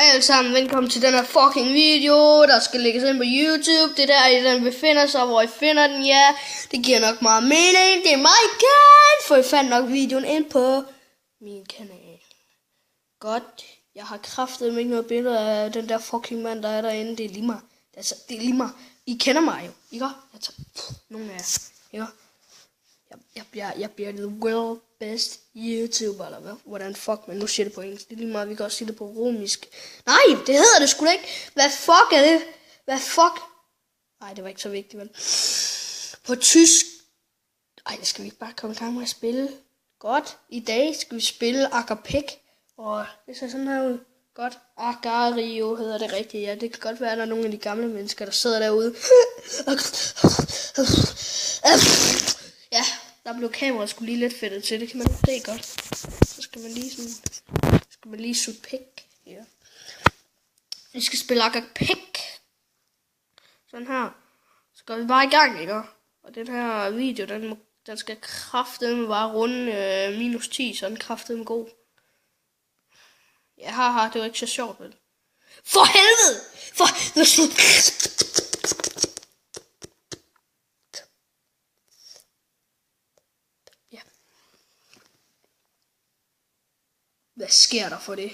alle sammen, velkommen til den her fucking video, der skal lægges ind på YouTube. Det der, i den befinder sig, hvor I finder den, ja. Det giver nok meget mening, det er meget godt, for I fandt nok videoen ind på min kanal. Godt, jeg har kraftet mig ikke noget billede af den der fucking mand, der er derinde. Det er lige mig. Altså, det er lige mig. I kender mig jo, ikke? Jeg tager nogle af jer, ikke? Jeg bliver the world best YouTuber, eller hvad? Hvordan fuck, men nu siger det på engelsk. Det er lige meget, vi kan også sige det på romisk. Nej, det hedder det sgu da ikke. Hvad fuck er det? Hvad fuck? Nej, det var ikke så vigtigt, vel? På tysk. Ej, det skal vi ikke bare komme i gang med at spille. Godt. I dag skal vi spille Agapek. Og det ser sådan her ud. Godt. Agario hedder det rigtigt. Ja, det kan godt være, at der er nogle af de gamle mennesker, der sidder derude. Ja, der blev kameraet skulle lige lidt fedtet til. Det kan man ikke se godt. Så skal man lige sutte pik. Ja. Vi skal spille Agapek. Sådan her. Så går vi bare i gang, ikke? Og den her video, den skal kraftedeme bare runde -10, så den kraftedeme god. Ja, haha, det var ikke så sjovt, vel? For helvede! Ja. Hvad sker der for det?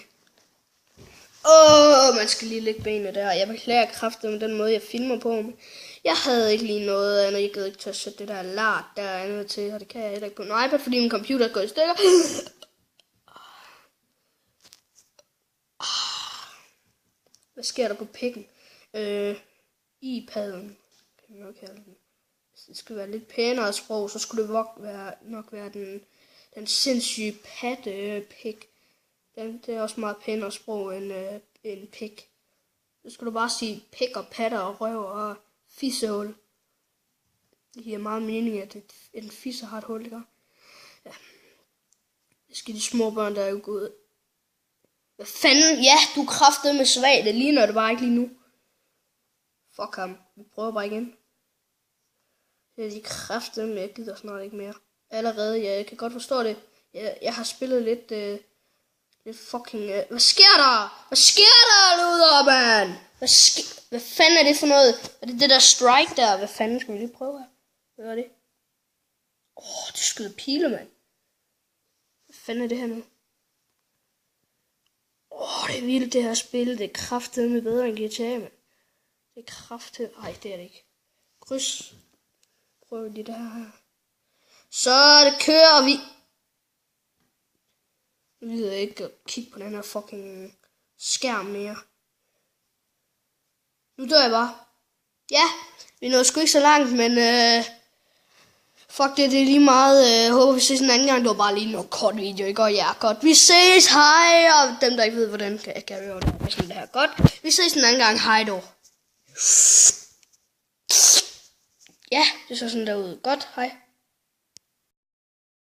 Man skal lige lægge benene der. Jeg beklager kraftigt med den måde, jeg filmer på. Men jeg havde ikke lige noget andet. Jeg gad ikke til at sætte det der lart der andet til. Og det kan jeg heller ikke på en iPad, fordi min computer går i stykker. Hvad sker der på pikken? I-padden, kan vi nok kalde den. Hvis det skal være lidt pænere sprog, så skulle det nok være den sindssyge patte-pik. Det er også meget pænere sprog end pik. Så skulle du bare sige pik og patter og røv og fissehul. Det giver meget mening, at en fisse har et hul, ikke? Ja. Det skal de små børn, der er jo gået. Hvad fanden? Ja, du er kraftedeme svag. Det ligner det bare ikke lige nu. Fuck ham. Vi prøver bare igen. Det er de kraftedeme. Jeg gider snart ikke mere. Allerede, ja, jeg kan godt forstå det. Jeg har spillet lidt fucking... Hvad sker der? Hvad sker der, luder, man? Hvad fanden er det for noget? Er det der strike der? Hvad fanden skal vi lige prøve her? Hvad er det? Det skyder pile, mand. Hvad fanden er det her nu? Det er vildt det her spil. Det er kraftedeme bedre end GTA, mand. Det er kraftedeme... Ej, det er det ikke. Kryds. Prøv lige det her. Så det kører vi. Nu gider jeg ikke at kigge på den her fucking skærm mere. Nu dør jeg bare. Ja, vi nåede sgu ikke så langt, men fuck det er lige meget. Håber vi ses en anden gang. Det var bare lige noget kort video, ikke? Og ja, godt. Vi ses, hej. Og dem der ikke ved, hvordan kan jeg carry on med sådan det her. Godt. Vi ses en anden gang, hej dog. Ja, det så sådan der ud. Godt, hej.